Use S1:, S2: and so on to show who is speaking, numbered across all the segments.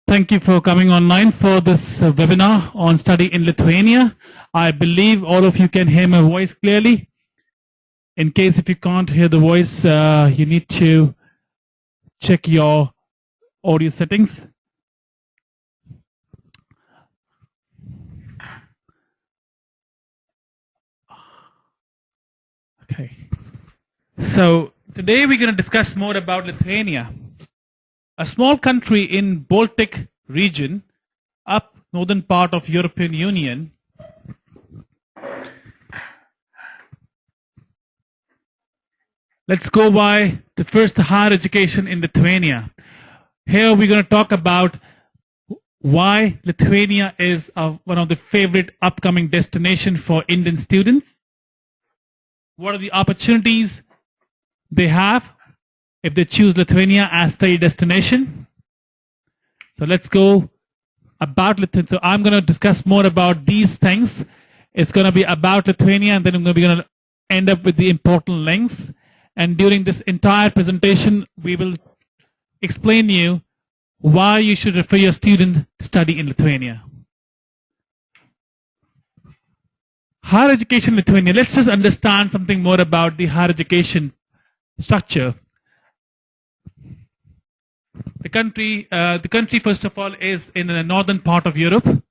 S1: Thank you for coming online for this webinar on study in Lithuania. I believe all of you can hear my voice clearly. In case if you can't hear the voice, you need to check your audio settings. Okay. So today we're going to discuss more about Lithuania, a small country in Baltic region, up northern part of European Union. Let's go by the first higher education in Lithuania. Here we're going to talk about why Lithuania is one of the favorite upcoming destinations for Indian students. What are the opportunities they have if they choose Lithuania as study destination? So let's go about Lithuania. So I'm going to discuss more about these things. It's going to be about Lithuania, and then I'm going to end up with the important links. And during this entire presentation, we will explain you why you should refer your students to study in Lithuania. Higher education in Lithuania. Let's just understand something more about the higher education structure. The country first of all is in the northern part of Europe.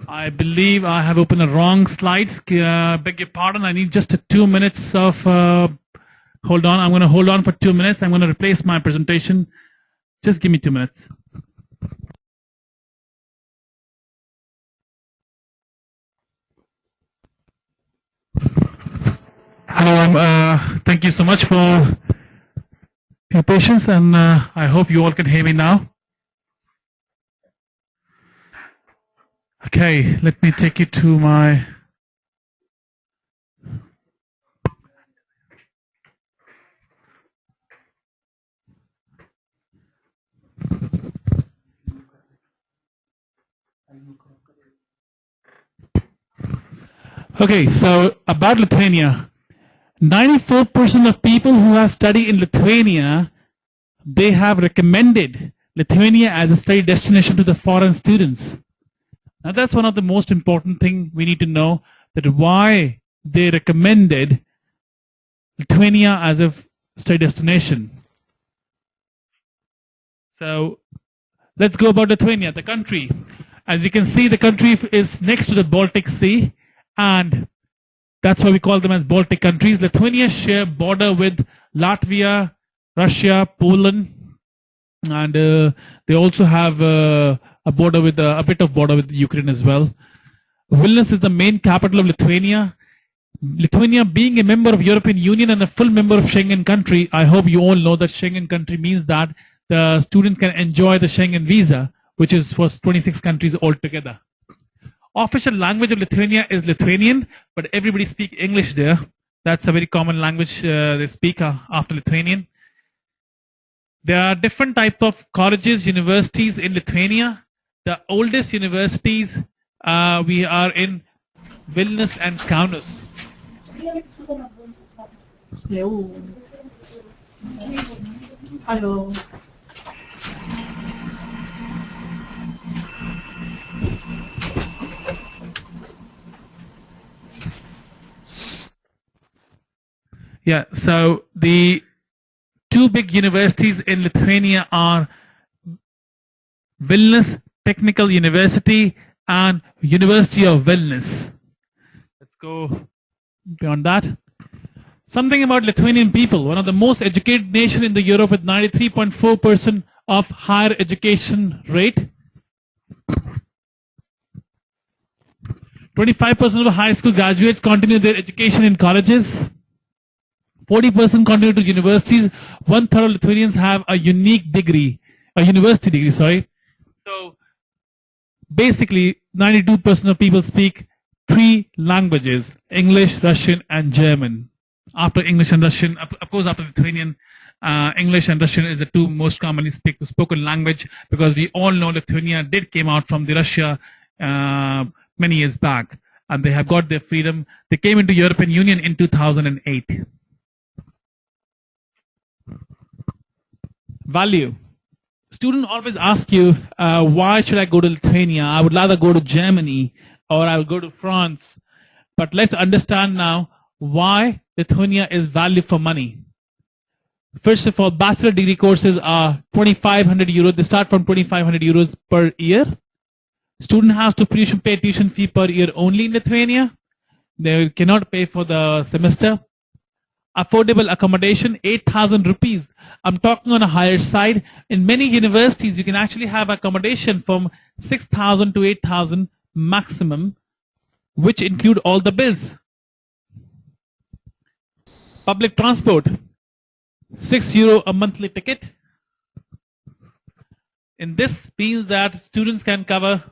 S1: I believe I have opened the wrong slides. Beg your pardon. I need just 2 minutes of hold on. I'm going to hold on for 2 minutes. I'm going to replace my presentation. Just give me 2 minutes. Hello. Thank you so much for your patience, and I hope you all can hear me now. Okay, let me take you to my Okay, so about Lithuania. 94% of people who have studied in Lithuania, they have recommended Lithuania as a study destination to the foreign students. Now that's one of the most important things we need to know, that why they recommended Lithuania as a study destination. So let's go about Lithuania, the country. As you can see, the country is next to the Baltic Sea, and that's why we call them as Baltic countries. Lithuania share border with Latvia, Russia, Poland, and they also have a border with a bit of border with Ukraine as well. Vilnius is the main capital of Lithuania. Lithuania being a member of European Union and a full member of Schengen country, I hope you all know that Schengen country means that the students can enjoy the Schengen visa, which is for 26 countries altogether. Official language of Lithuania is Lithuanian, but everybody speaks English there. That's a very common language they speak after Lithuanian. There are different types of colleges, universities in Lithuania. The oldest universities we are in Vilnius and Kaunas.
S2: Hello.
S1: Yeah, so the two big universities in Lithuania are Vilnius Technical University and University of Vilnius. Let's go beyond that. Something about Lithuanian people, one of the most educated nation in the Europe with 93.4% of higher education rate. 25% of high school graduates continue their education in colleges. 40% continue to universities. 1/3 of Lithuanians have a unique degree, a university degree, sorry. So basically 92% of people speak 3 languages, English, Russian, and German. After English and Russian, of course after Lithuanian, English and Russian is the 2 most commonly spoken language, because we all know Lithuania came out from the Russia many years back, and they have got their freedom. They came into European Union in 2008. Value. Students always ask you, why should I go to Lithuania? I would rather go to Germany or I will go to France. But let's understand now why Lithuania is value for money. First of all, bachelor degree courses are 2,500 euros. They start from 2,500 euros per year. Student has to pay tuition fee per year only in Lithuania. They cannot pay for the semester. Affordable accommodation, 8,000 rupees. I'm talking on a higher side. In many universities, you can actually have accommodation from 6,000 to 8,000 maximum, which include all the bills. Public transport, €6 a monthly ticket. And this means that students can cover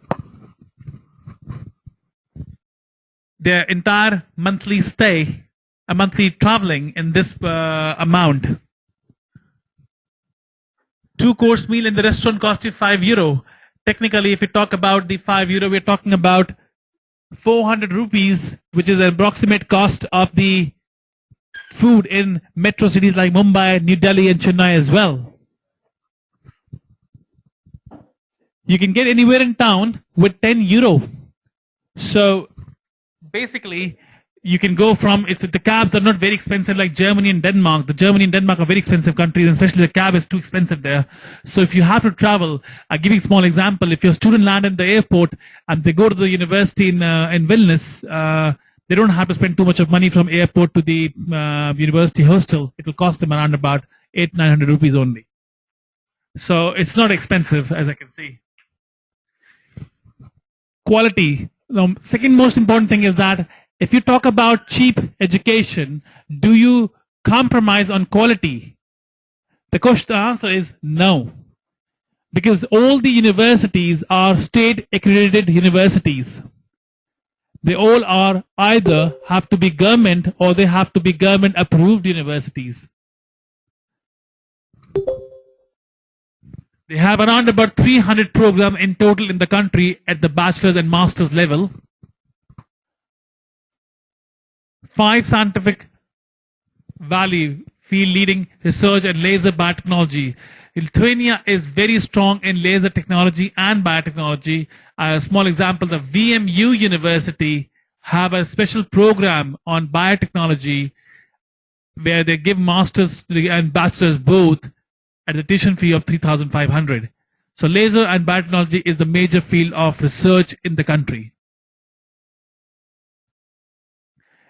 S1: their entire monthly stay, a monthly traveling in this amount. 2-course meal in the restaurant costs you €5. Technically, if we talk about the €5, we're talking about 400 rupees, which is the approximate cost of the food in metro cities like Mumbai, New Delhi, and Chennai as well. You can get anywhere in town with €10. So basically, you can go from, if the cabs are not very expensive like Germany and Denmark. The Germany and Denmark are very expensive countries, and especially the cab is too expensive there. So if you have to travel, I'll give you a small example. If your student land in the airport and they go to the university in Vilnius, they don't have to spend too much of money from airport to the university hostel. It will cost them around about 800-900 rupees only. So it's not expensive, as I can see. Quality. The second most important thing is that if you talk about cheap education, do you compromise on quality? The answer is no. Because all the universities are state accredited universities. They all are either have to be government or they have to be government approved universities. They have around about 300 programs in total in the country at the bachelor's and master's level. 5 scientific value, field leading research and laser biotechnology. Lithuania is very strong in laser technology and biotechnology. A small example, the VMU University have a special program on biotechnology where they give masters and bachelors both at a tuition fee of 3,500. So laser and biotechnology is the major field of research in the country.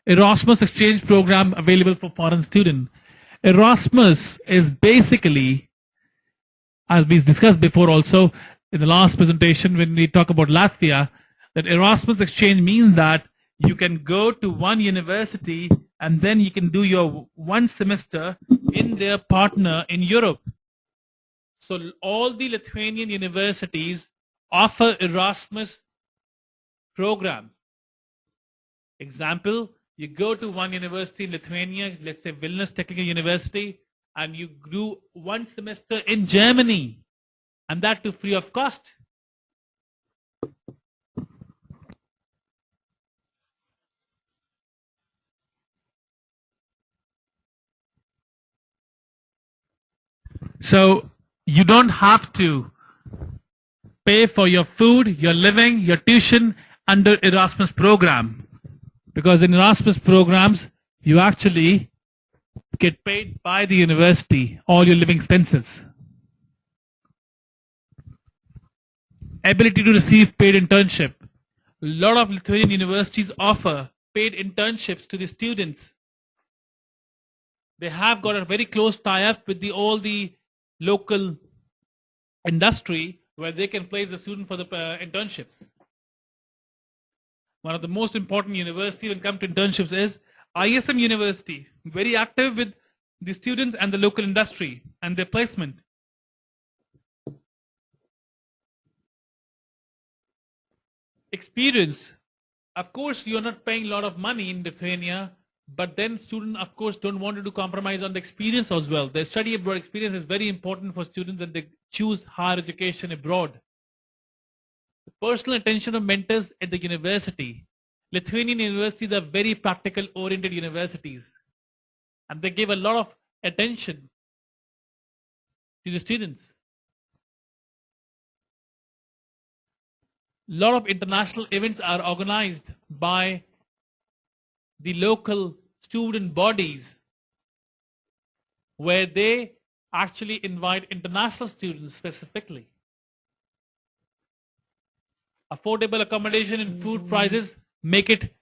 S1: Erasmus exchange program available for foreign students. Erasmus is basically, as we discussed before also in the last presentation when we talk about Latvia, that Erasmus exchange means that you can go to one university and then you can do your one semester in their partner in Europe. So all the Lithuanian universities offer Erasmus programs. Example, you go to one university in Lithuania, let's say Vilnius Technical University, and you do one semester in Germany, and that too free of cost. So you don't have to pay for your food, your living, your tuition under Erasmus program. Because in Erasmus programs, you actually get paid by the university, all your living expenses. Ability to receive paid internship. A lot of Lithuanian universities offer paid internships to the students. They have got a very close tie-up with all the local industry where they can place the student for the internships. One of the most important universities when it comes to internships is ISM University, very active with the students and the local industry and their placement. Experience. Of course, you're not paying a lot of money in Lithuania, but then students, of course, don't want to compromise on the experience as well. The study abroad experience is very important for students when they choose higher education abroad. The personal attention of mentors at the university. Lithuanian universities are very practical oriented universities, and they give a lot of attention to the students. A lot of international events are organized by the local student bodies where they actually invite international students specifically. Affordable accommodation and food prices make it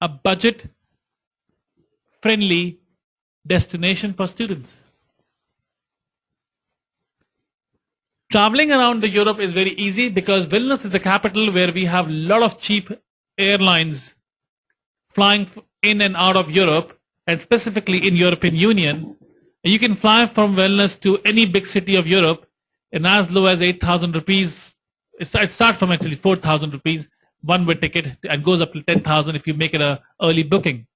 S1: a budget friendly destination for students. Traveling around the Europe is very easy because Vilnius is the capital where we have a lot of cheap airlines flying in and out of Europe, and specifically in European Union. You can fly from Vilnius to any big city of Europe in as low as 8,000 rupees. It starts from actually 4,000 rupees one-way ticket and goes up to 10,000 if you make it a early booking.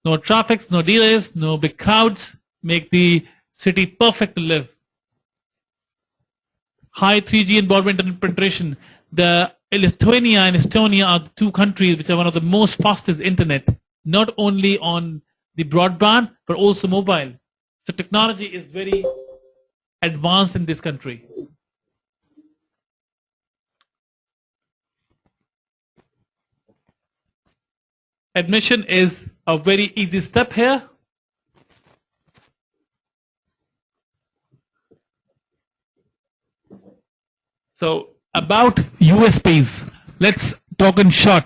S1: No traffic, no delays, no big crowds, make the city perfect to live. High 3G and broadband internet penetration. The Lithuania and Estonia are the two countries which are one of the most fastest internet, not only on the broadband but also mobile. So technology is very advanced in this country. Admission is a very easy step here. So about USPs, let's talk in short.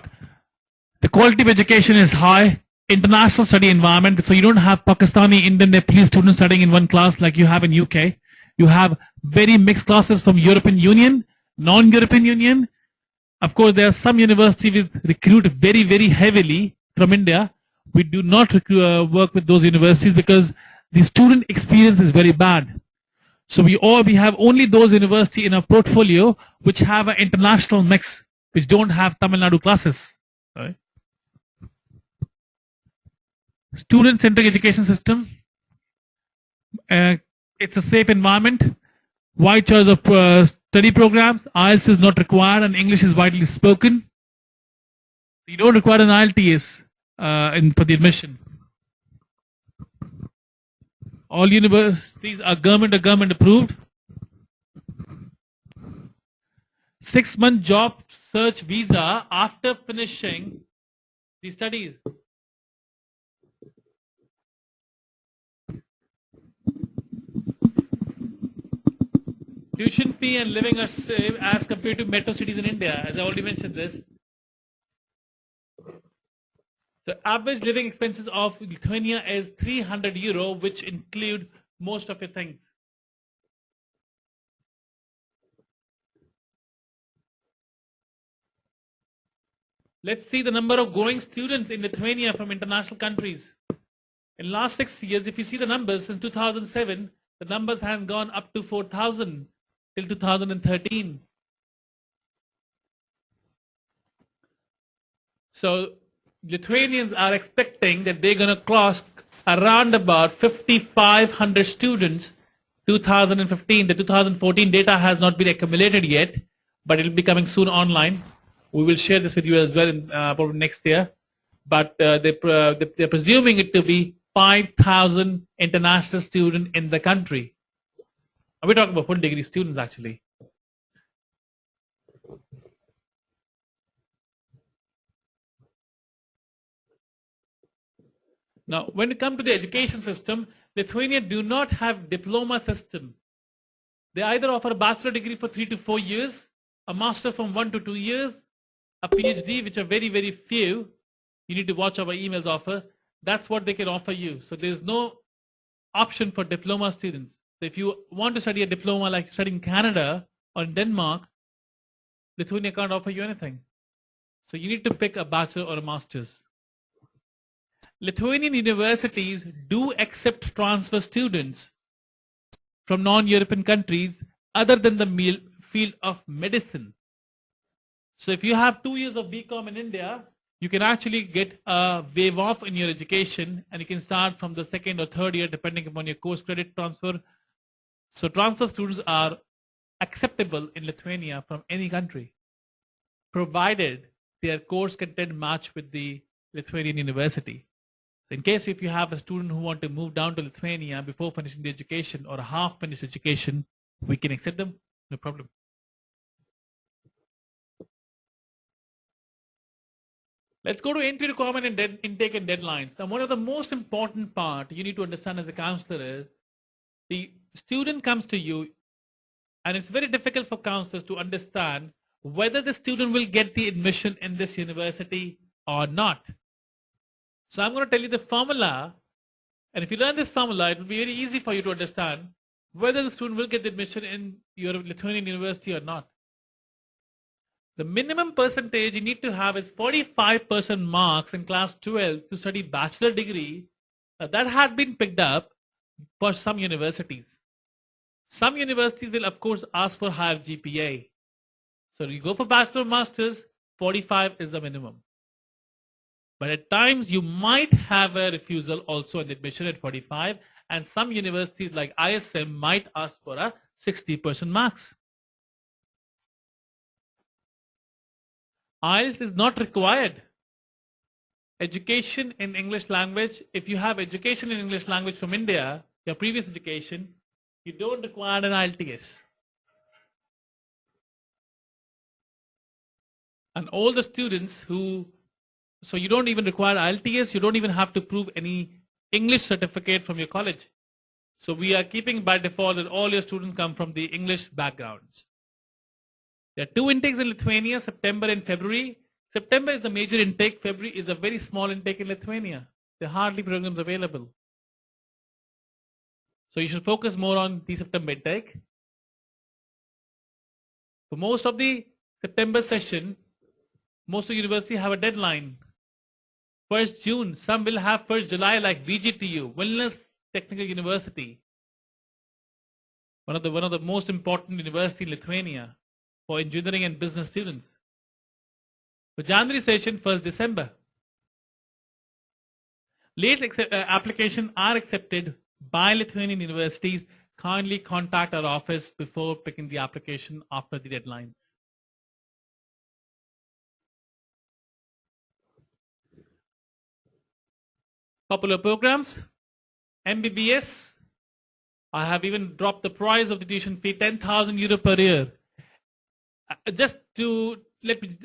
S1: The quality of education is high, international study environment, so you don't have Pakistani, Indian, Nepalese students studying in one class like you have in UK. You have very mixed classes from European Union, non-European Union. Of course, there are some universities which recruit very, very heavily from India. We do not work with those universities because the student experience is very bad. So we have only those universities in our portfolio which have an international mix, which don't have Tamil Nadu classes. Right? Student-centric education system. It's a safe environment. Wide choice of study programs. IELTS is not required and English is widely spoken. You don't require an IELTS for the admission. All universities are government approved. 6-month job search visa after finishing the studies. Tuition fee and living are safe as compared to metro cities in India, as I already mentioned this. The average living expenses of Lithuania is 300 euro, which include most of your things. Let's see the number of growing students in Lithuania from international countries. In the last 6 years, if you see the numbers, since 2007, the numbers have gone up to 4,000 till 2013. So Lithuanians are expecting that they're going to cross around about 5,500 students 2015. The 2014 data has not been accumulated yet, but it will be coming soon online. We will share this with you as well in probably next year. But they're presuming it to be 5,000 international students in the country. We're talking about full degree students actually. Now, when it comes to the education system, Lithuania do not have diploma system. They either offer a bachelor degree for 3 to 4 years, a master from 1 to 2 years, a PhD, which are very, very few. You need to watch our emails offer. That's what they can offer you. So there's no option for diploma students. So if you want to study a diploma like studying in Canada or in Denmark, Lithuania can't offer you anything. So you need to pick a bachelor or a master's. Lithuanian universities do accept transfer students from non-European countries other than the field of medicine. So if you have 2 years of BCom in India, you can actually get a waive off in your education and you can start from the 2nd or 3rd year depending upon your course credit transfer. So transfer students are acceptable in Lithuania from any country, provided their course content match with the Lithuanian university. In case if you have a student who want to move down to Lithuania before finishing the education or a half finished education, we can accept them, no problem. Let's go to entry requirement and intake and deadlines. Now, one of the most important part you need to understand as a counselor is the student comes to you, and it's very difficult for counselors to understand whether the student will get the admission in this university or not. So I'm going to tell you the formula, and if you learn this formula, it will be very easy for you to understand whether the student will get the admission in your Lithuanian university or not. The minimum percentage you need to have is 45% marks in class 12 to study bachelor degree. That had been picked up for some universities. Some universities will of course ask for higher GPA. So you go for bachelor masters, 45 is the minimum. But at times you might have a refusal also in admission at 45, and some universities like ISM might ask for a 60% marks. IELTS is not required. Education in English language, if you have education in English language from India, your previous education, you don't require an IELTS. And all the students so you don't even require IELTS, you don't even have to prove any English certificate from your college. So we are keeping by default that all your students come from the English backgrounds. There are 2 intakes in Lithuania, September and February. September is the major intake. February is a very small intake in Lithuania. There are hardly programs available. So you should focus more on the September intake. For most of the September session, most of the universities have a deadline. 1st June, some will have 1st July like VGTU, Wellness Technical University. One of the most important universities in Lithuania for engineering and business students. For January session, 1st December. Late applications are accepted by Lithuanian universities. Kindly contact our office before picking the application after the deadlines. Popular programs, MBBS. I have even dropped the price of the tuition fee, 10,000 euro per year. Just to let me,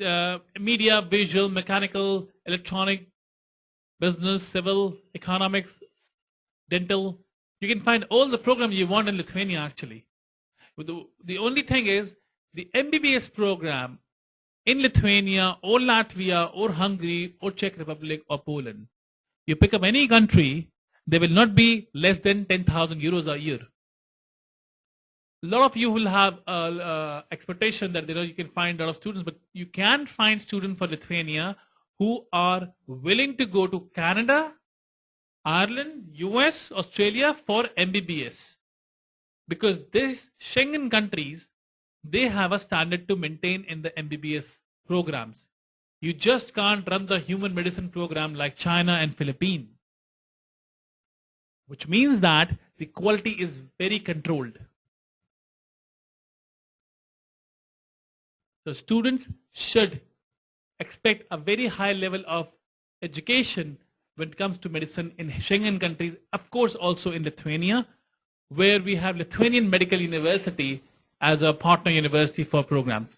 S1: media, visual, mechanical, electronic, business, civil, economics, dental. You can find all the programs you want in Lithuania actually. The only thing is the MBBS program in Lithuania or Latvia or Hungary or Czech Republic or Poland. You pick up any country, they will not be less than 10,000 euros a year. A lot of you will have expectation that you can find a lot of students, but you can find students for Lithuania who are willing to go to Canada, Ireland, US, Australia for MBBS. Because these Schengen countries, they have a standard to maintain in the MBBS programs. You just can't run the human medicine program like China and Philippines, which means that the quality is very controlled. So students should expect a very high level of education when it comes to medicine in Schengen countries, of course also in Lithuania, where we have Lithuanian Medical University as a partner university for programs.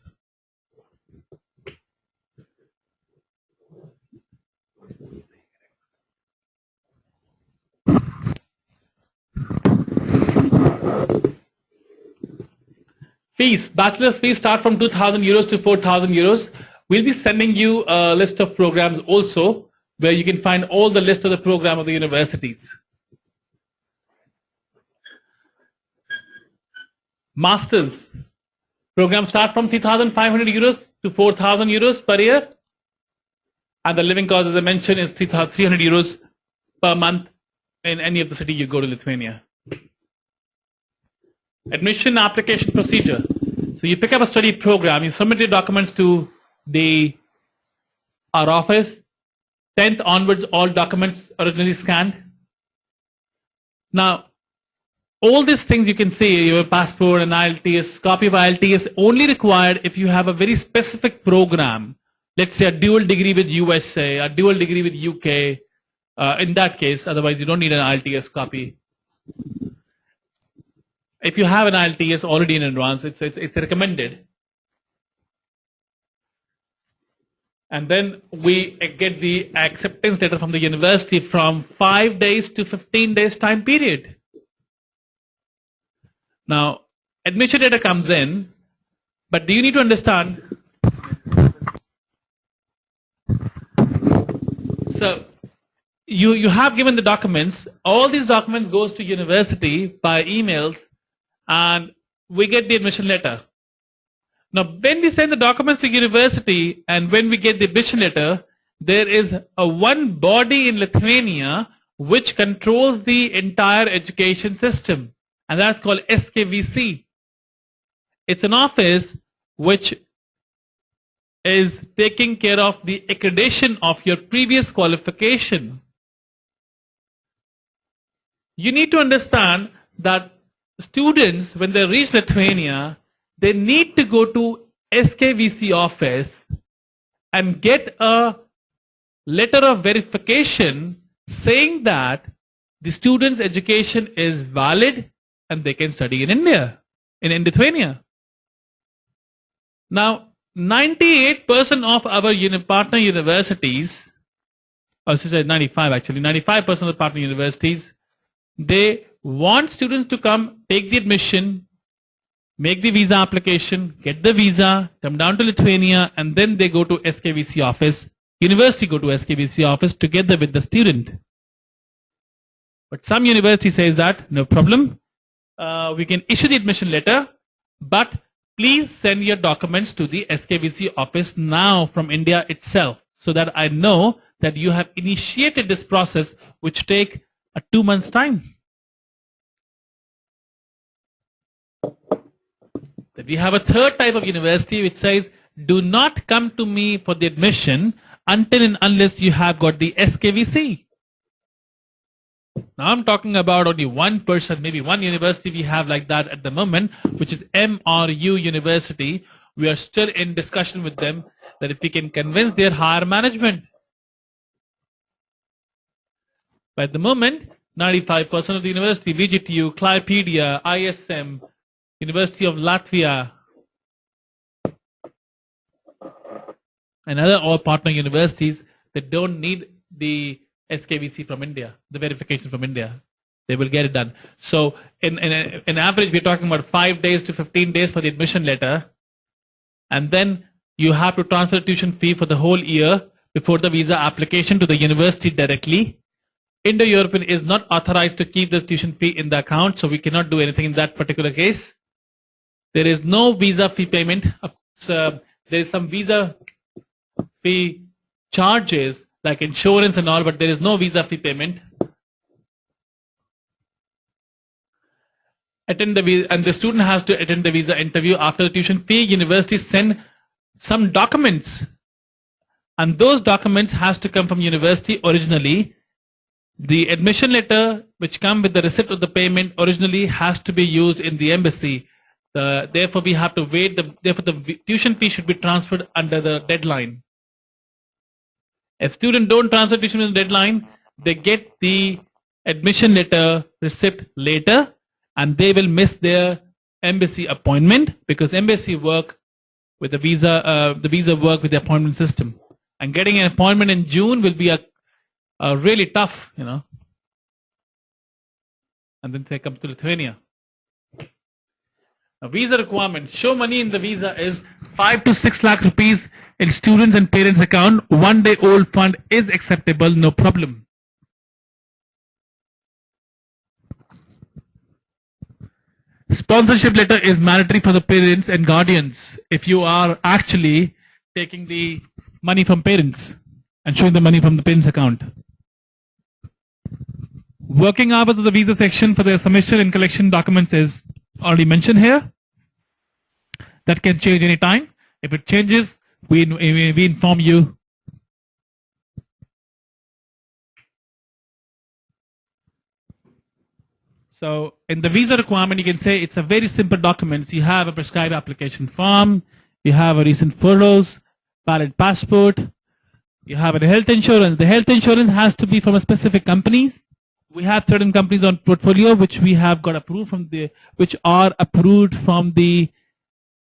S1: Fees, bachelor's fees start from 2,000 euros to 4,000 euros. We'll be sending you a list of programs also, where you can find all the list of the program of the universities. Masters programs start from 3,500 euros to 4,000 euros per year. And the living cost, as I mentioned, is 300 euros per month in any of the city you go to Lithuania. Admission application procedure. So you pick up a study program, you submit your documents to our office. 10th onwards, all documents originally scanned. Now, all these things you can see, your passport and IELTS, copy of IELTS, only required if you have a very specific program. Let's say a dual degree with USA, a dual degree with UK, in that case. Otherwise, you don't need an IELTS copy. If you have an IELTS already in advance, it's recommended. And then we get the acceptance letter from the university from 5 days to 15 days time period. Now, admission letter comes in, but do you need to understand? So, you have given the documents. All these documents goes to university by emails, and we get the admission letter. Now, when we send the documents to university and when we get the admission letter, there is a one body in Lithuania which controls the entire education system, and that's called SKVC. It's an office which is taking care of the accreditation of your previous qualification. You need to understand that students, when they reach Lithuania, they need to go to SKVC office and get a letter of verification saying that the student's education is valid and they can study in India, in Lithuania. Now, 98% of our partner universities, or should I say 95 actually, 95% of the partner universities, they want students to come, take the admission, make the visa application, get the visa, come down to Lithuania, and then they go to SKVC office. University go to SKVC office together with the student. But some university says that, no problem, we can issue the admission letter, but please send your documents to the SKVC office now from India itself, so that I know that you have initiated this process, which take 2 months time. We have a third type of university which says, do not come to me for the admission until and unless you have got the SKVC. Now I'm talking about only one person, maybe one university we have like that at the moment, which is MRU University. We are still in discussion with them that if we can convince their higher management. But at the moment, 95% of the university, VGTU, Clipedia, ISM, University of Latvia, and other all partner universities that don't need the SKVC from India, the verification from India. They will get it done. So in average, we're talking about 5 days to 15 days for the admission letter. And then you have to transfer the tuition fee for the whole year before the visa application to the university directly. Indo-European is not authorized to keep the tuition fee in the account, so we cannot do anything in that particular case. There is no visa fee payment. There is some visa fee charges like insurance and all, but there is no visa fee payment. Attend the visa, and the student has to attend the visa interview. After the tuition fee, universities send some documents, and those documents has to come from university originally. The admission letter, which come with the receipt of the payment, originally has to be used in the embassy. Therefore, we have to wait. Therefore, the tuition fee should be transferred under the deadline. If students don't transfer tuition in the deadline, they get the admission letter receipt later, and they will miss their embassy appointment, because embassy work with the visa work with the appointment system. And getting an appointment in June will be a really tough, And then they come to Lithuania. A visa requirement. Show money in the visa is 5 to 6 lakh rupees in students and parents account. 1 day old fund is acceptable, no problem. Sponsorship letter is mandatory for the parents and guardians if you are actually taking the money from parents and showing the money from the parents account. Working hours of the visa section for the submission and collection documents is already mentioned here. That can change any time. If it changes, we inform you. So in the visa requirement, you can say it's a very simple document. You have a prescribed application form, you have a recent photos, valid passport, You have a health insurance. The health insurance has to be from a specific companies. We have certain companies on portfolio which we have got approved from the, which are approved from the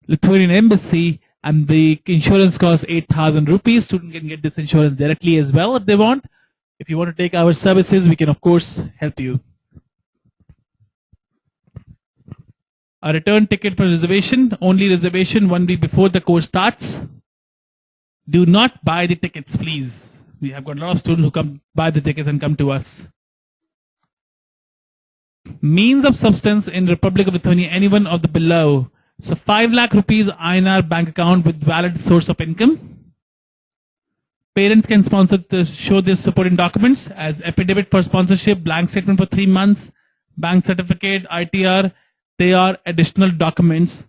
S1: Lithuanian embassy, and the insurance costs 8,000 rupees. Student can get this insurance directly as well if they want. If you want to take our services, we can of course help you. A return ticket for reservation, only reservation 1 week before the course starts. Do not buy the tickets, please. We have got a lot of students who come buy the tickets and come to us. Means of substance in Republic of Lithuania, any one of the below. So 5 lakh rupees INR bank account with valid source of income. Parents can sponsor to show their supporting documents as affidavit for sponsorship, blank statement for 3 months, bank certificate, ITR. They are additional documents.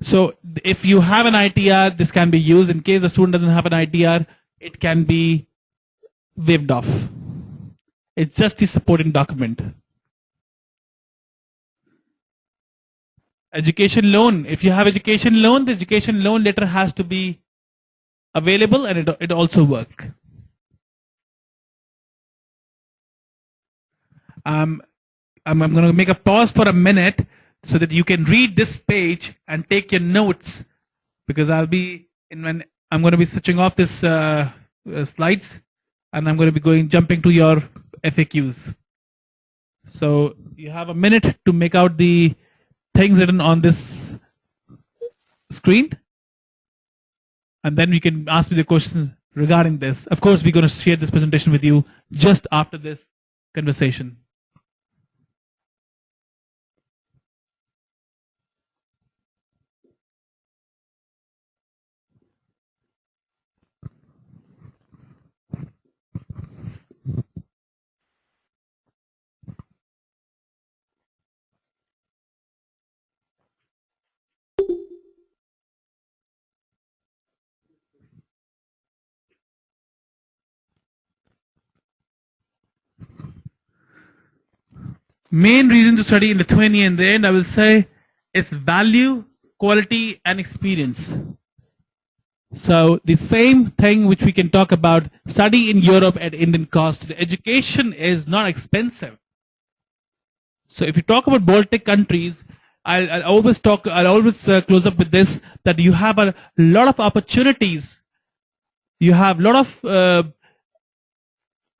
S1: So if you have an ITR, this can be used. In case the student doesn't have an ITR, it can be waived off. It's just the supporting document. Education loan. If you have education loan, the education loan letter has to be available, and it also work. I'm going to make a pause for a minute so that you can read this page and take your notes, because I'm going to be switching off this slides, and I'm going to be jumping to your FAQs. So you have a minute to make out the things written on this screen, and then we can ask me the questions regarding this. Of course, we're going to share this presentation with you just after this conversation. Main reason to study in Lithuania, in the end, I will say, is value, quality, and experience. So the same thing which we can talk about, study in Europe at Indian cost. The education is not expensive. So if you talk about Baltic countries, I'll always close up with this, that you have a lot of opportunities. You have a lot of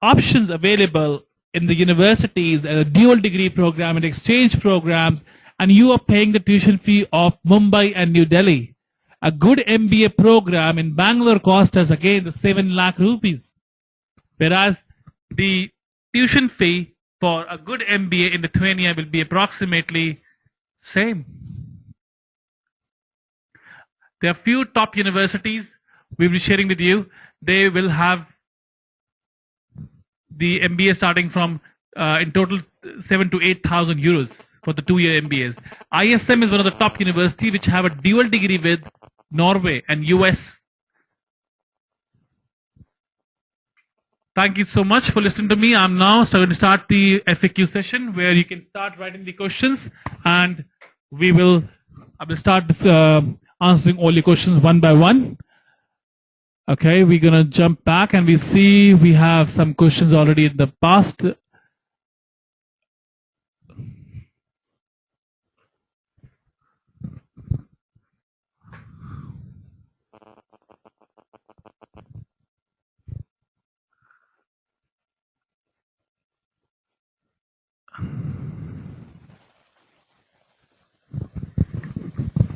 S1: options available in the universities, and a dual degree program and exchange programs, and you are paying the tuition fee of Mumbai and New Delhi. A good MBA program in Bangalore costs us again the 7 lakh rupees, whereas the tuition fee for a good MBA in Lithuania will be approximately same. There are few top universities we'll be sharing with you. They will have the MBA starting from in total 7,000 to 8,000 euros for the 2-year MBAs. ISM is one of the top universities which have a dual degree with Norway and US. Thank you so much for listening to me. I'm now going to start the FAQ session where you can start writing the questions, and I will start answering all your questions one by one. Okay, we're going to jump back and we see we have some questions already in the past.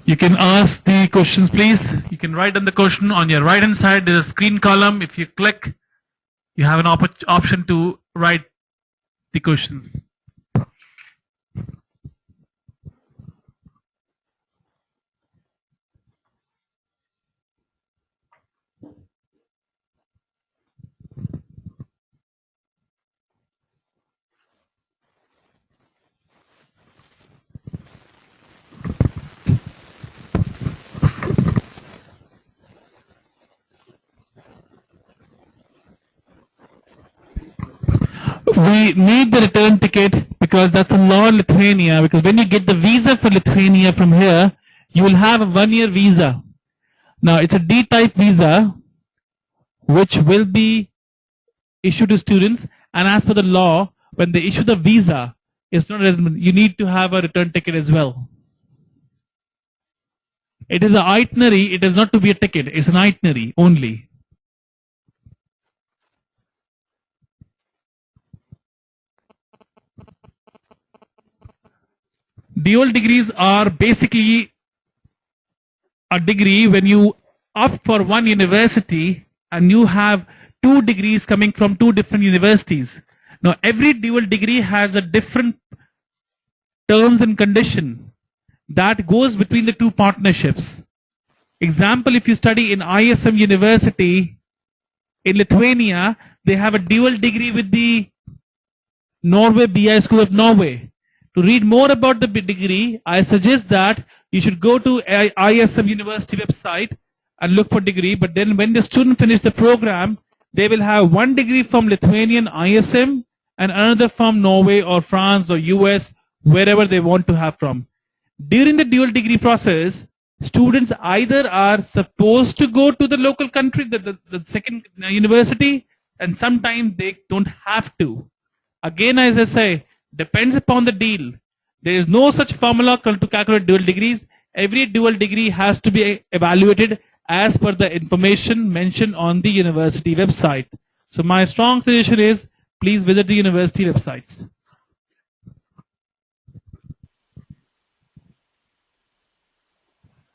S1: You can ask the questions, please. You can write down the question on your right hand side. There's a screen column. If you click, you have an option to write the questions. we need the return ticket because that's a law in Lithuania. Because when you get the visa for Lithuania from here, you will have a 1-year visa. Now it's a D-type visa, which will be issued to students. And as per the law, when they issue the visa, it's not a resident. You need to have a return ticket as well. It is an itinerary. It is not to be a ticket. It's an itinerary only. Dual degrees are basically a degree when you opt for one university and you have 2 degrees coming from 2 different universities. Now every dual degree has a different terms and condition that goes between the 2 partnerships. Example, if you study in ISM University in Lithuania, they have a dual degree with the Norway BI School of Norway. To read more about the degree, I suggest that you should go to ISM University website and look for degree. But then when the student finish the program, they will have 1 degree from Lithuanian ISM and another from Norway or France or US, wherever they want to have from. During the dual degree process, students either are supposed to go to the local country, the second university, and sometimes they don't have to. Again, as I say, depends upon the deal. There is no such formula to calculate dual degrees. Every dual degree has to be evaluated as per the information mentioned on the university website. So my strong suggestion is please visit the university websites.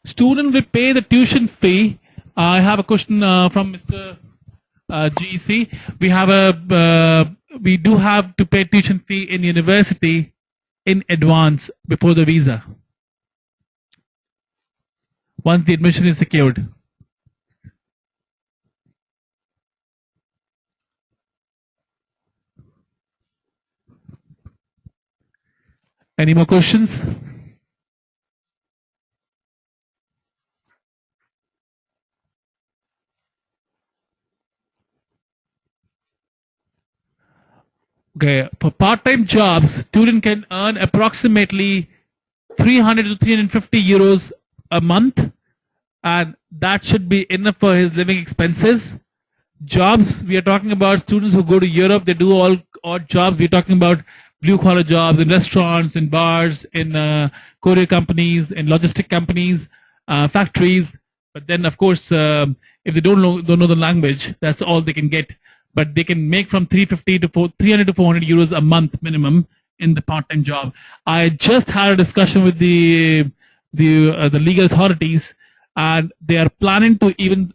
S1: Student will pay the tuition fee. I have a question from Mr. GEC. We do have to pay tuition fee in university in advance before the visa, once the admission is secured. Any more questions? Okay, for part-time jobs, student can earn approximately 300 to 350 euros a month, and that should be enough for his living expenses. Jobs, we are talking about students who go to Europe, they do all odd jobs. We're talking about blue-collar jobs in restaurants, in bars, in courier companies, in logistic companies, factories. But then, of course, if they don't know the language, that's all they can get. But they can make from 300 to 400 euros a month minimum in the part-time job. I just had a discussion with the legal authorities, and they are planning to even,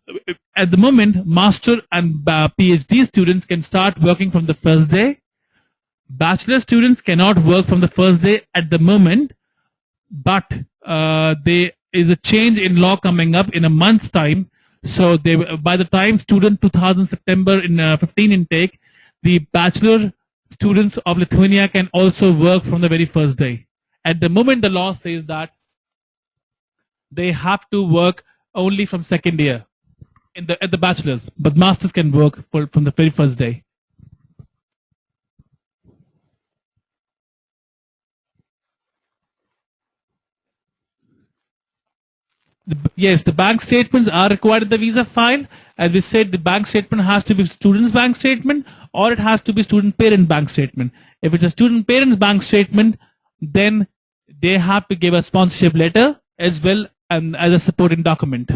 S1: at the moment, master and PhD students can start working from the first day. Bachelor students cannot work from the first day at the moment, but there is a change in law coming up in a month's time. So by the time student 2000 September in 15 intake, the bachelor students of Lithuania can also work from the very first day. At the moment, the law says that they have to work only from second year at the bachelor's, but masters can work from the very first day. Yes, the bank statements are required in the visa file. As we said, the bank statement has to be student's bank statement, or it has to be student parent bank statement. If it's a student parent's bank statement, then they have to give a sponsorship letter as well and as a supporting document.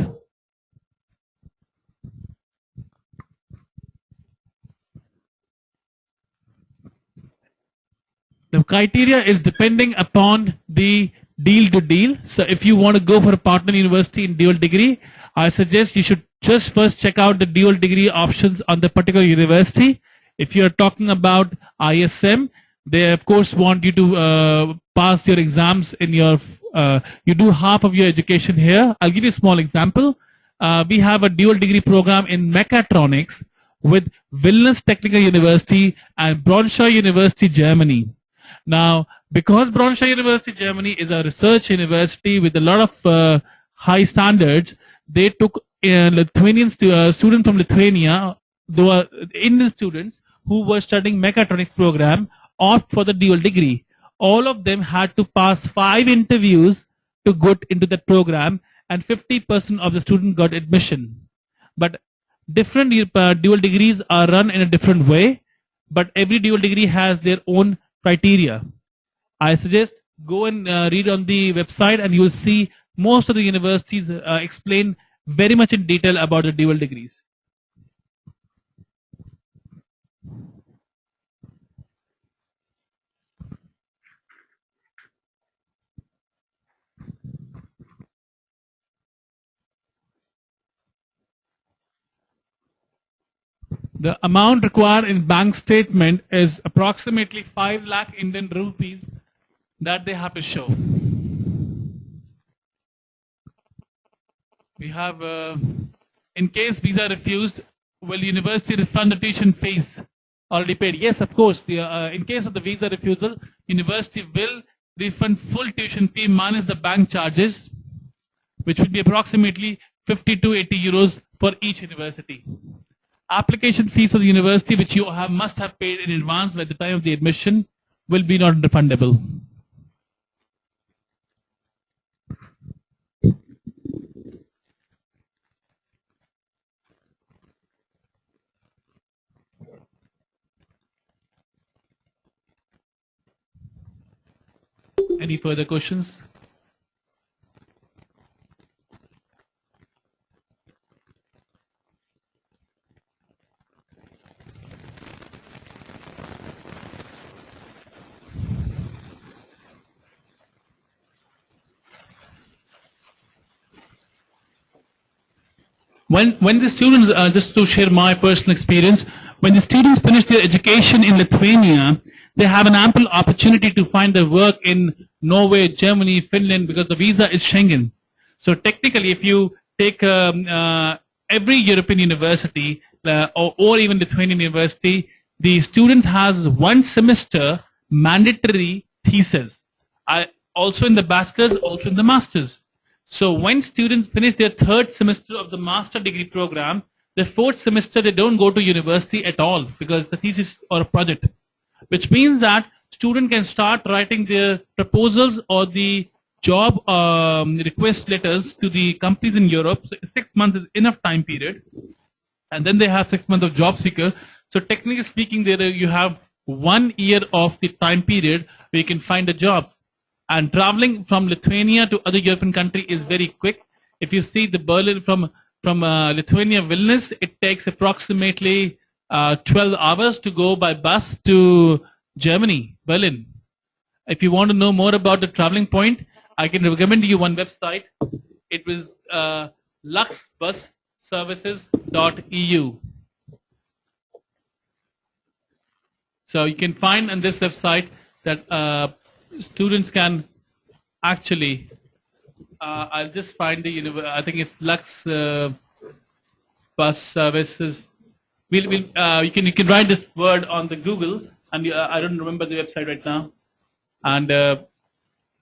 S1: The criteria is depending upon the deal to deal. So if you want to go for a partner university in dual degree, I suggest you should just first check out the dual degree options on the particular university. If you're talking about ISM, they of course want you to pass your exams in your, you do half of your education here. I'll give you a small example. We have a dual degree program in mechatronics with Vilnius Technical University and Braunschweig University, Germany. Now, because Braunschweig University, Germany is a research university with a lot of high standards, they took Lithuanian students from Lithuania, though Indian students who were studying mechatronics program opt for the dual degree. All of them had to pass 5 interviews to get into that program, and 50% of the students got admission. But different dual degrees are run in a different way, but every dual degree has their own criteria. I suggest go and read on the website, and you will see most of the universities explain very much in detail about the dual degrees. The amount required in bank statement is approximately 5 lakh Indian rupees that they have to show. We have, in case visa refused, will university refund the tuition fees already paid? Yes, of course. In case of the visa refusal, university will refund full tuition fee minus the bank charges, which would be approximately 50 to 80 euros for each university. Application fees of the university, which you must have paid in advance at the time of the admission, will be not refundable. Any further questions? When the students, just to share my personal experience, when the students finish their education in Lithuania, they have an ample opportunity to find their work in Norway, Germany, Finland, because the visa is Schengen. So technically, if you take every European university or even Lithuanian university, the student has 1 semester mandatory thesis. Also in the bachelor's, also in the master's. So when students finish their 3rd semester of the master degree program, the 4th semester they don't go to university at all because the thesis or a project, which means that student can start writing their proposals or the job request letters to the companies in Europe. So 6 months is enough time period, and then they have 6 months of job seeker. So technically speaking, there you have 1 year of the time period where you can find the jobs. And traveling from Lithuania to other European country is very quick. If you see the Berlin from Lithuania, Vilnius, it takes approximately 12 hours to go by bus to Germany, Berlin. If you want to know more about the traveling point, I can recommend you one website. It was luxbusservices.eu. So you can find on this website that students can actually, I'll just find the, I think it's Lux Bus Services. You can write this word on the Google, and I don't remember the website right now. And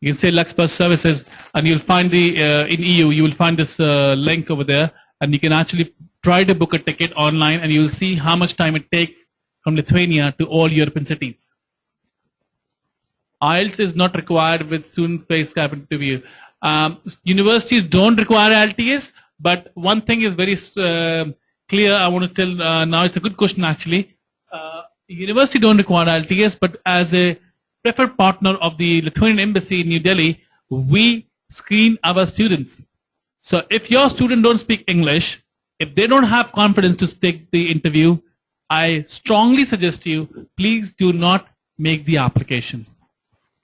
S1: you can say Lux Bus Services, and you'll find the, in EU, you will find this link over there, and you can actually try to book a ticket online, and you'll see how much time it takes from Lithuania to all European cities. IELTS is not required with student-based Skype interview. Universities don't require IELTS, but one thing is very clear. I want to tell now. It's a good question actually. University don't require IELTS, but as a preferred partner of the Lithuanian Embassy in New Delhi, we screen our students. So if your student don't speak English, if they don't have confidence to take the interview, I strongly suggest you, please do not make the application.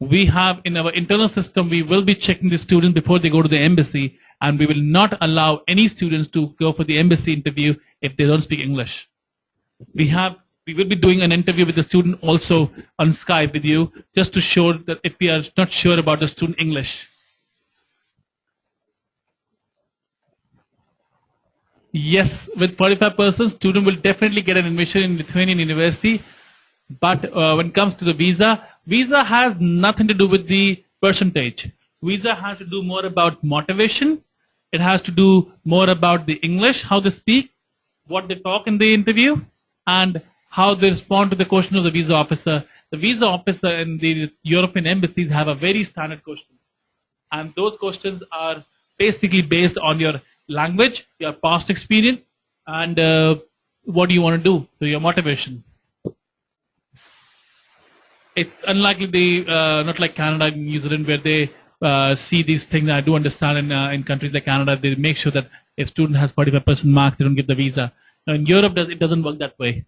S1: We have in our internal system, we will be checking the students before they go to the embassy, and we will not allow any students to go for the embassy interview if they don't speak English. We will be doing an interview with the student also on Skype with you, just to show that if we are not sure about the student English. Yes, with 45%, student will definitely get an admission in Lithuanian university. But when it comes to the visa, visa has nothing to do with the percentage. Visa has to do more about motivation. It has to do more about the English, how they speak, what they talk in the interview, and how they respond to the question of the visa officer. The visa officer in the European embassies have a very standard question. And those questions are basically based on your language, your past experience, and what do you want to do, so your motivation. It's unlikely not like Canada and New Zealand where they see these things. I do understand in countries like Canada, they make sure that if student has 45% marks, they don't give the visa. Now in Europe, it doesn't work that way.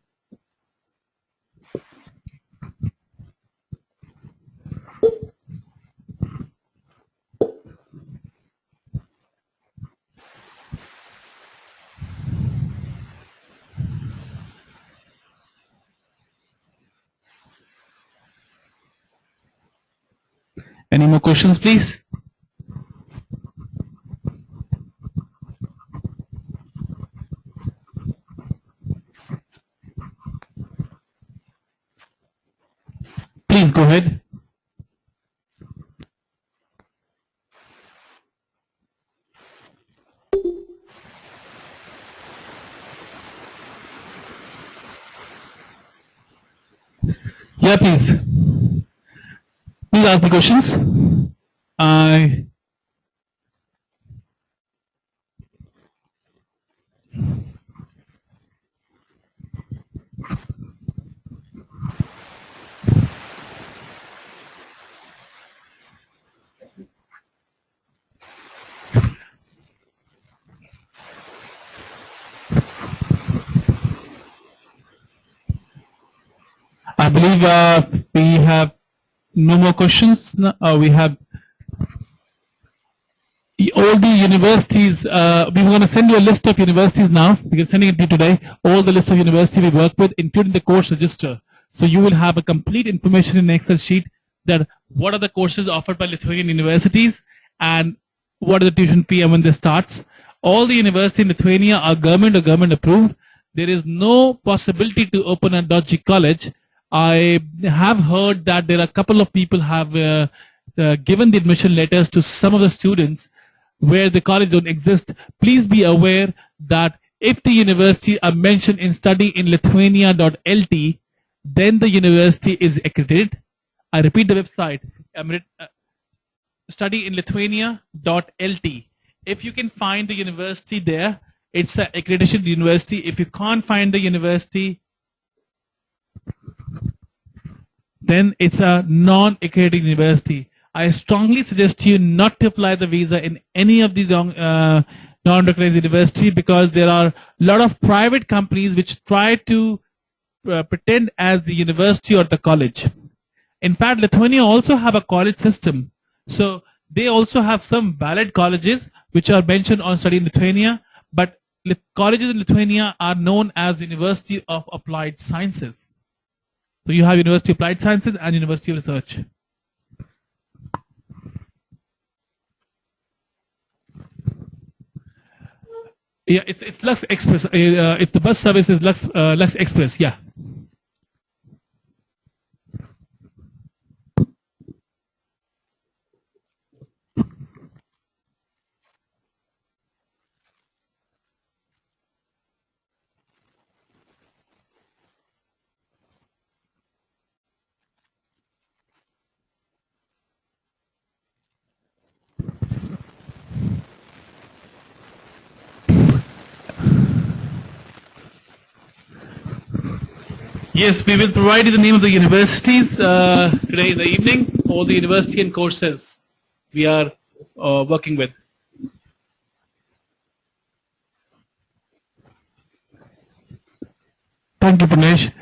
S1: Any more questions, please? Please go ahead. Yeah, please. Please ask the questions. I believe we have no more questions. We have all the universities. We're going to send you a list of universities now. We're sending it to you today. All the list of universities we work with, including the course register. So you will have a complete information in Excel sheet that what are the courses offered by Lithuanian universities and what is the tuition fee and when this starts. All the universities in Lithuania are government or government approved. There is no possibility to open a dodgy college. I have heard that there are a couple of people have given the admission letters to some of the students where the college don't exist. Please be aware that if the university are mentioned in studyinlithuania.lt, then the university is accredited. I repeat the website, studyinlithuania.lt. If you can find the university there, it's an accredited university. If you can't find the university, then it's a non-accredited university. I strongly suggest you not to apply the visa in any of these non-recognized universities because there are a lot of private companies which try to pretend as the university or the college. In fact, Lithuania also have a college system. So they also have some valid colleges which are mentioned on Study in Lithuania, but colleges in Lithuania are known as University of Applied Sciences. So you have University of Applied Sciences and University of Research. Yeah, it's Lux Express. If the bus service is Lux Express, yeah. Yes, we will provide you the name of the universities today in the evening, or the university and courses we are working with. Thank you, Pranesh.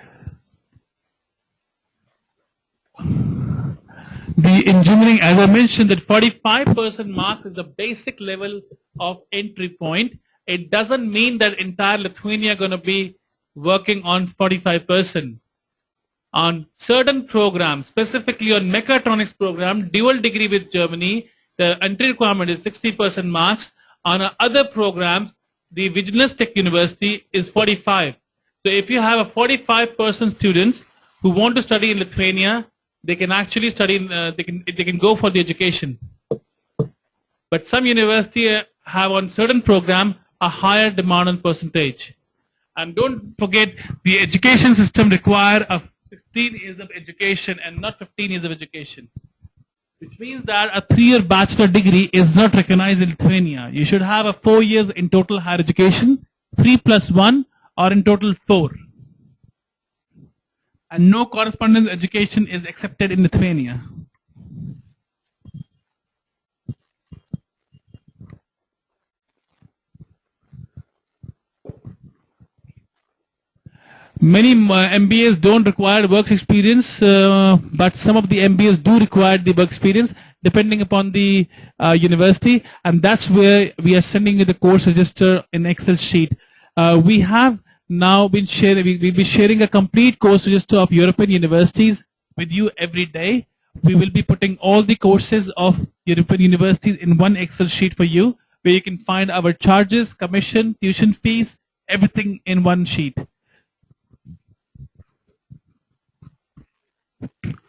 S1: The engineering, as I mentioned, that 45% marks is the basic level of entry point. It doesn't mean that entire Lithuania are going to be working on 45%. On certain programs, specifically on mechatronics program, dual degree with Germany, the entry requirement is 60% marks. On other programs, the Vigilance Tech University is 45. So if you have a 45% students who want to study in Lithuania, they can actually study in, they can go for the education. But some universities have on certain program a higher demand on percentage. And don't forget, the education system require a 15 years of education and not 15 years of education. Which means that a 3-year bachelor degree is not recognized in Lithuania. You should have a 4 years in total higher education, 3 plus 1, or in total 4. And no correspondence education is accepted in Lithuania. Many MBAs don't require work experience, but some of the MBAs do require the work experience depending upon the university, and that's where we are sending you the course register in Excel sheet. We have now been sharing, we'll be sharing a complete course register of European universities with you every day. We will be putting all the courses of European universities in one Excel sheet for you, where you can find our charges, commission, tuition fees, everything in one sheet.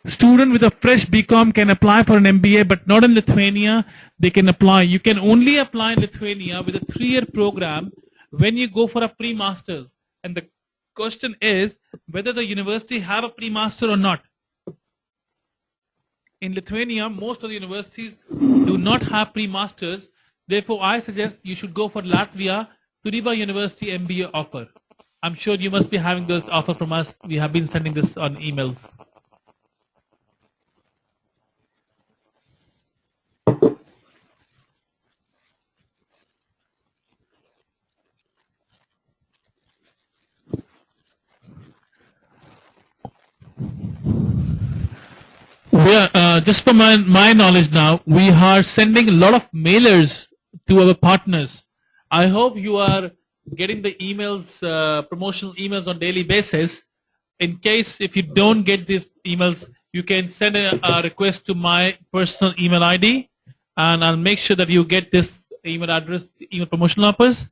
S1: Student with a fresh BCom can apply for an MBA, but not in Lithuania. They can apply. You can only apply in Lithuania with a 3-year program when you go for a pre-masters. And the question is whether the university have a pre-master or not. In Lithuania, most of the universities do not have pre-masters. Therefore, I suggest you should go for Latvia, Turiba University MBA offer. I'm sure you must be having this offer from us. We have been sending this on emails. We are, just from my knowledge now, we are sending a lot of mailers to our partners. I hope you are getting the emails, promotional emails on daily basis. In case if you don't get these emails, you can send a request to my personal email ID, and I'll make sure that you get this email address, email promotional offers.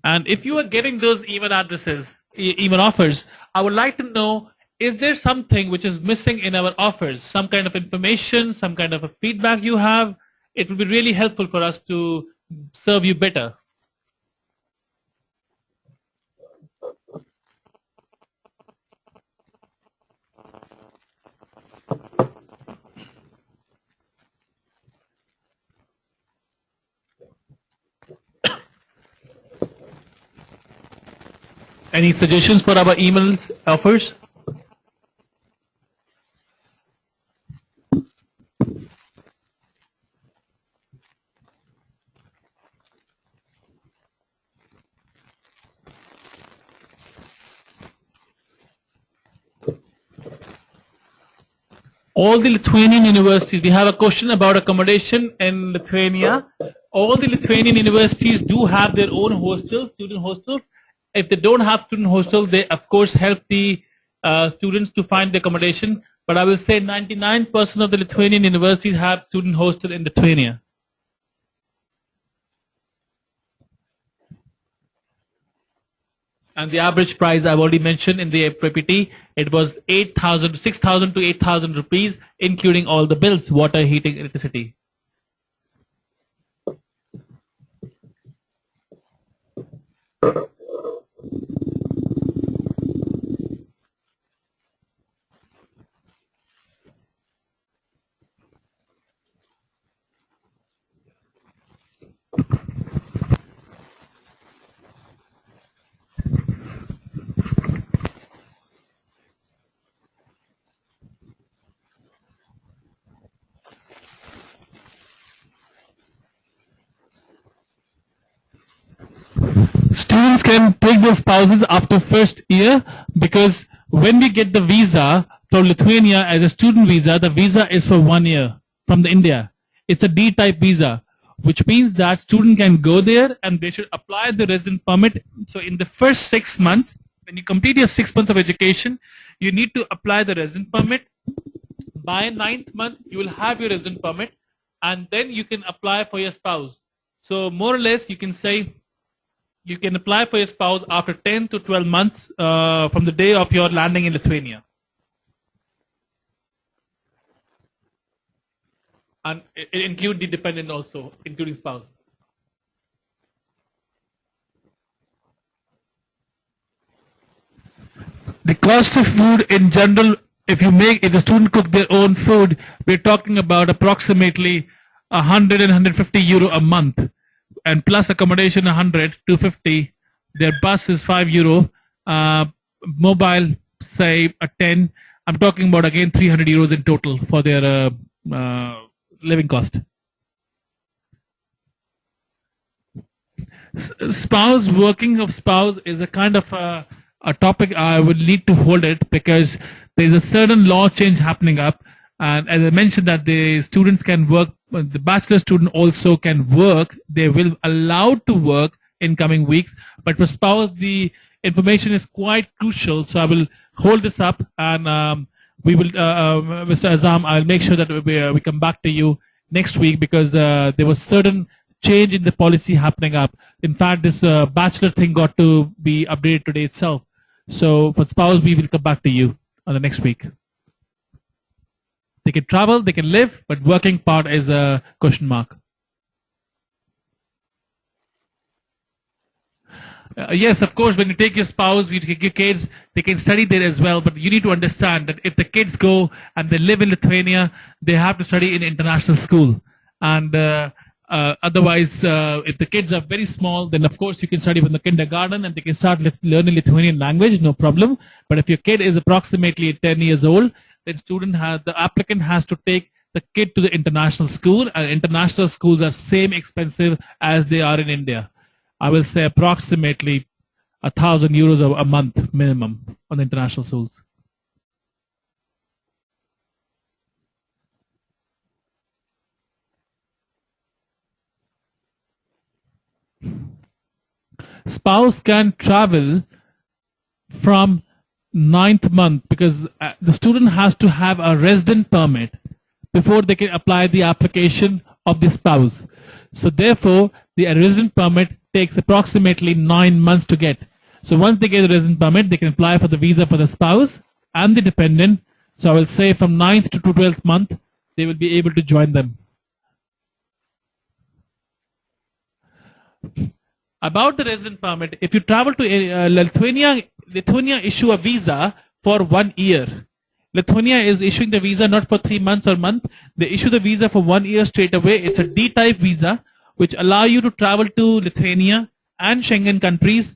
S1: And if you are getting those email addresses, email offers, I would like to know, is there something which is missing in our offers? Some kind of information, some kind of a feedback you have? It will be really helpful for us to serve you better. Any suggestions for our emails offers? All the Lithuanian universities, we have a question about accommodation in Lithuania. All the Lithuanian universities do have their own hostels, student hostels. If they don't have student hostels, they of course help the students to find the accommodation. But I will say 99% of the Lithuanian universities have student hostel in Lithuania. And the average price I've already mentioned in the PPT, it was 6,000 to 8,000 rupees, including all the bills, water, heating, electricity. Students can take their spouses after first year, because when we get the visa from Lithuania as a student visa, the visa is for 1 year from the India. It's a D-type visa, which means that student can go there and they should apply the resident permit. So in the first 6 months, when you complete your 6 months of education, you need to apply the resident permit. By 9th month, you will have your resident permit, and then you can apply for your spouse. So more or less, you can say you can apply for your spouse after 10 to 12 months from the day of your landing in Lithuania. And it includes the dependent also, including spouse. The cost of food in general, if the student cook their own food, we're talking about approximately 100 and 150 euro a month, and plus accommodation 100 to 50. Their bus is 5 euro, mobile say a 10. I'm talking about again 300 euros in total for their living cost. Spouse, working of spouse is a kind of a topic I would need to hold it, because there's a certain law change happening up, and as I mentioned that the students can work, the bachelor student also can work. They will allowed to work in coming weeks, but for spouse the information is quite crucial. So I will hold this up, and we will, Mr. Azam, I'll make sure that we come back to you next week, because there was certain change in the policy happening up. In fact, this bachelor thing got to be updated today itself. So for spouse, we will come back to you on the next week. They can travel, they can live, but working part is a question mark. Yes, of course, when you take your spouse, you take your kids, they can study there as well, but you need to understand that if the kids go and they live in Lithuania, they have to study in international school. And otherwise, if the kids are very small, then of course you can study from the kindergarten and they can start learning Lithuanian language, no problem. But if your kid is approximately 10 years old, then the applicant has to take the kid to the international school, and international schools are same expensive as they are in India. I will say approximately 1,000 euros a month minimum on the international schools. Spouse can travel from 9th month, because the student has to have a resident permit before they can apply the application of the spouse. So therefore, the resident permit takes approximately 9 months to get. So once they get the resident permit, they can apply for the visa for the spouse and the dependent. So I will say from 9th to 12th month, they will be able to join them. About the resident permit, if you travel to Lithuania issue a visa for 1 year. Lithuania is issuing the visa not for 3 months or month. They issue the visa for 1 year straight away. It's a D-type visa, which allow you to travel to Lithuania and Schengen countries,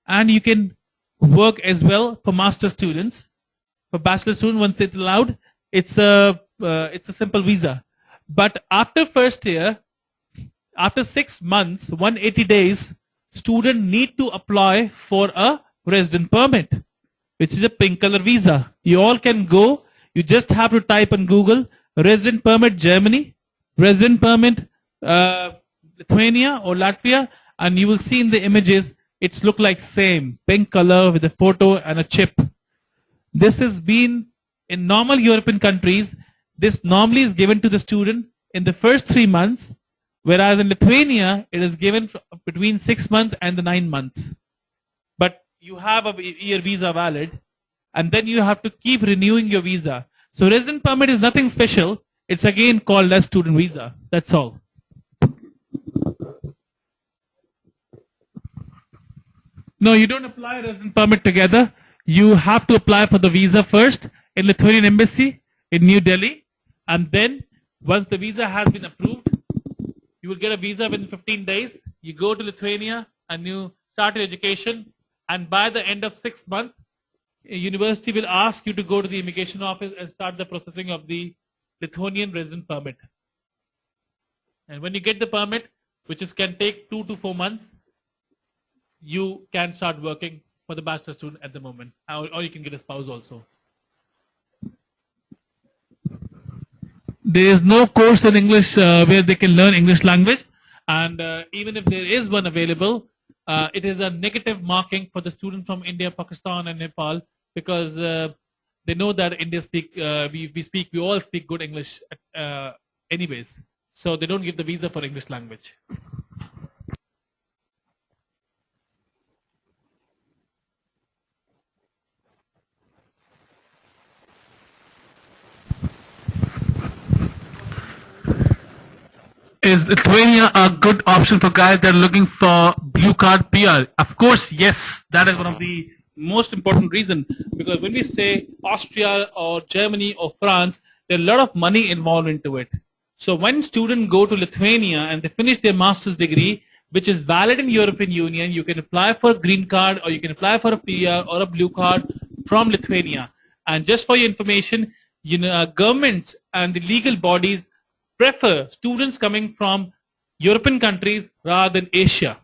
S1: and you can work as well for master students. For bachelor students, once it's allowed, it's a simple visa. But after first year, after 6 months, 180 days, student need to apply for a resident permit, which is a pink color visa. You all can go. You just have to type on Google resident permit Germany, resident permit Lithuania or Latvia, and you will see in the images it's look like same pink color with a photo and a chip. This has been in normal European countries. This normally is given to the student in the first 3 months, whereas in Lithuania it is given between 6 months and the 9 months. But you have a year visa valid, and then you have to keep renewing your visa. So resident permit is nothing special. It's again called as student visa. That's all. No, you don't apply a resident permit together. You have to apply for the visa first in Lithuanian embassy in New Delhi, and then once the visa has been approved, you will get a visa within 15 days. You go to Lithuania and you start your education, and by the end of 6 months, a university will ask you to go to the immigration office and start the processing of the Lithuanian resident permit. And when you get the permit, which can take 2 to 4 months, you can start working for the bachelor student at the moment, or you can get a spouse also. There is no course in English where they can learn English language, and even if there is one available, it is a negative marking for the student from India, Pakistan, and Nepal, because they know that India we all speak good English anyways, so they don't give the visa for English language. Is Lithuania a good option for guys that are looking for blue card PR? Of course, yes. That is one of the most important reason, because when we say Austria or Germany or France, there's a lot of money involved into it. So when students go to Lithuania and they finish their master's degree, which is valid in European Union, you can apply for a green card or you can apply for a PR or a blue card from Lithuania. And just for your information, governments and the legal bodies prefer students coming from European countries rather than Asia.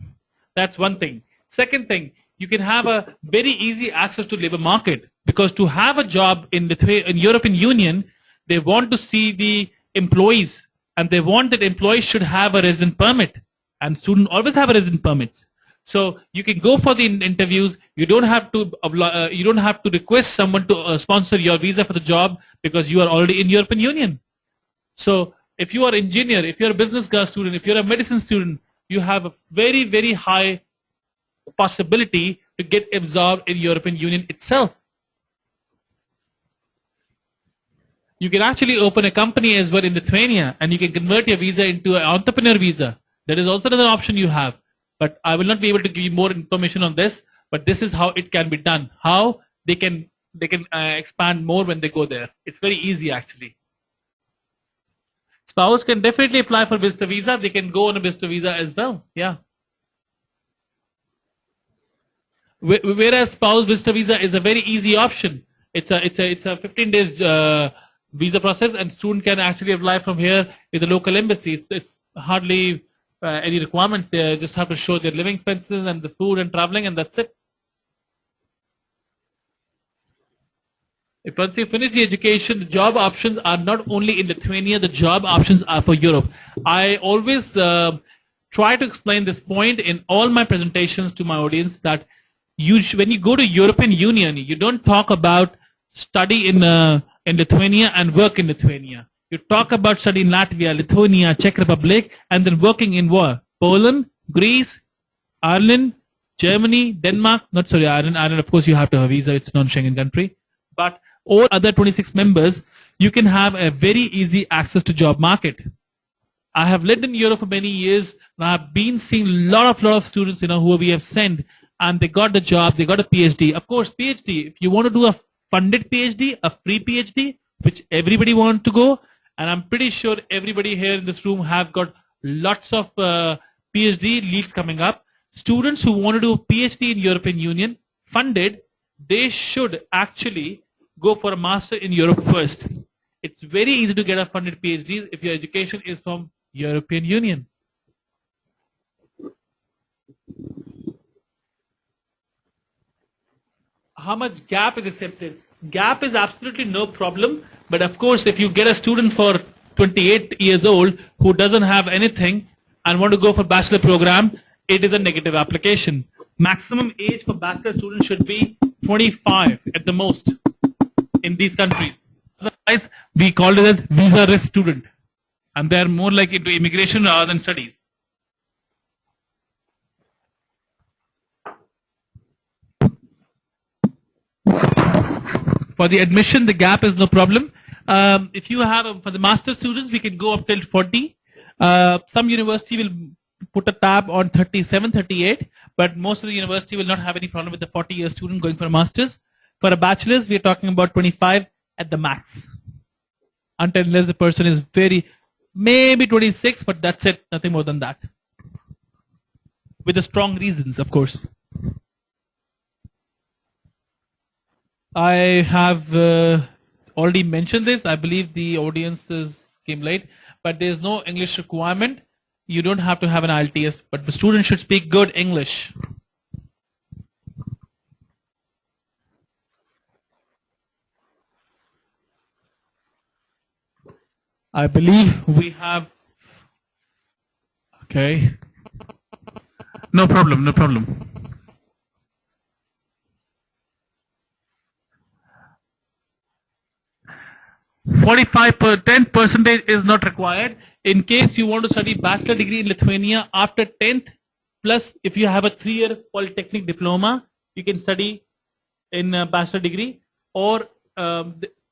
S1: That's one thing. Second thing, you can have a very easy access to labor market, because to have a job in European Union, they want to see the employees, and they want that employees should have a resident permit, and students always have a resident permit. So you can go for the interviews. You don't have to request someone to sponsor your visa for the job, because you are already in European Union. So if you are an engineer, if you're a business student, if you're a medicine student, you have a very, very high possibility to get absorbed in European Union itself. You can actually open a company as well in Lithuania, and you can convert your visa into an entrepreneur visa. That is also another option you have. But I will not be able to give you more information on this. But this is how it can be done. How they can expand more when they go there. It's very easy actually. Spouse can definitely apply for visitor visa. They can go on a visitor visa as well. Yeah. Whereas spouse visitor visa is a very easy option. It's a 15 days visa process, and student can actually apply from here in the local embassy. It's hardly any requirements there. Just have to show their living expenses and the food and traveling, and that's it. If once you finish the education, the job options are not only in Lithuania, the job options are for Europe. I always try to explain this point in all my presentations to my audience, that when you go to European Union, you don't talk about study in Lithuania and work in Lithuania. You talk about study in Latvia, Lithuania, Czech Republic, and then working in what? Poland, Greece, Ireland, Germany, Denmark. Not sorry, Ireland. Ireland, of course, you have to have a visa. It's non-Schengen country. But all other 26 members, you can have a very easy access to job market. I have lived in Europe for many years, and I have been seeing a lot of students, who we have sent, and they got the job, they got a PhD. Of course, PhD, if you want to do a funded PhD, a free PhD, which everybody wants to go, and I'm pretty sure everybody here in this room have got lots of PhD leads coming up. Students who want to do a PhD in European Union, funded, they should actually go for a master in Europe first. It's very easy to get a funded PhD if your education is from European Union. How much gap is accepted? Gap is absolutely no problem. But of course, if you get a student for 28 years old who doesn't have anything and want to go for bachelor program, it is a negative application. Maximum age for bachelor students should be 25 at the most in these countries. Otherwise, we call it a visa risk student, and they are more like into immigration rather than studies. For the admission, the gap is no problem. If you have for the master students, we can go up till 40. Some university will put a tab on 37, 38, but most of the university will not have any problem with the 40-year student going for a master's. For a bachelor's, we are talking about 25 at the max. Unless the person is maybe 26, but that's it, nothing more than that. With the strong reasons, of course. I have already mentioned this. I believe the audiences came late, but there is no English requirement. You don't have to have an IELTS, but the student should speak good English. I believe we have. Okay. No problem, no problem. 10% is not required. In case you want to study bachelor degree in Lithuania after 10th, plus if you have a 3-year polytechnic diploma, you can study in a bachelor degree, or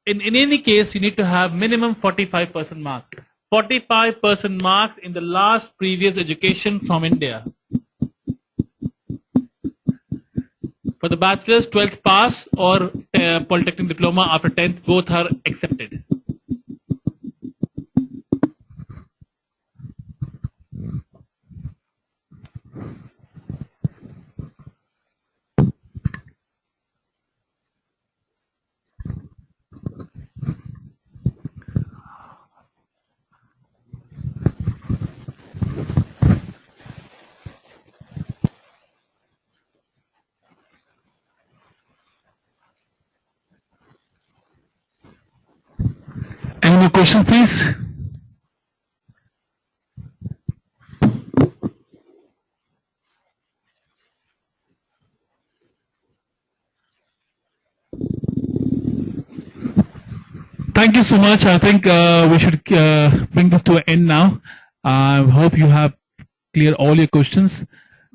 S1: in any case, you need to have minimum 45% mark. 45% marks in the last previous education from India. For the bachelor's, 12th pass or polytechnic diploma after 10th, both are accepted. Any more questions, please? Thank you so much. I think we should bring this to an end now. I hope you have cleared all your questions.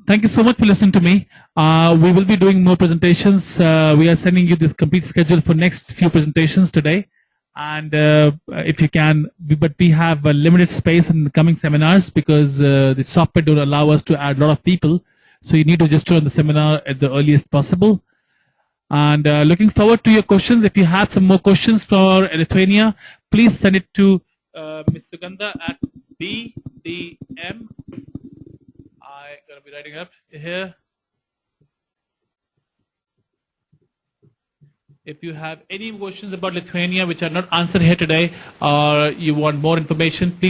S1: Thank you so much for listening to me. We will be doing more presentations. We are sending you this complete schedule for next few presentations today. And if you can, but we have a limited space in the coming seminars because the software don't allow us to add a lot of people. So you need to register on the seminar at the earliest possible. And looking forward to your questions. If you have some more questions for Lithuania, please send it to Ms. Sugandha at BDM. I'm going to be writing up here. If you have any questions about Lithuania which are not answered here today, or you want more information, please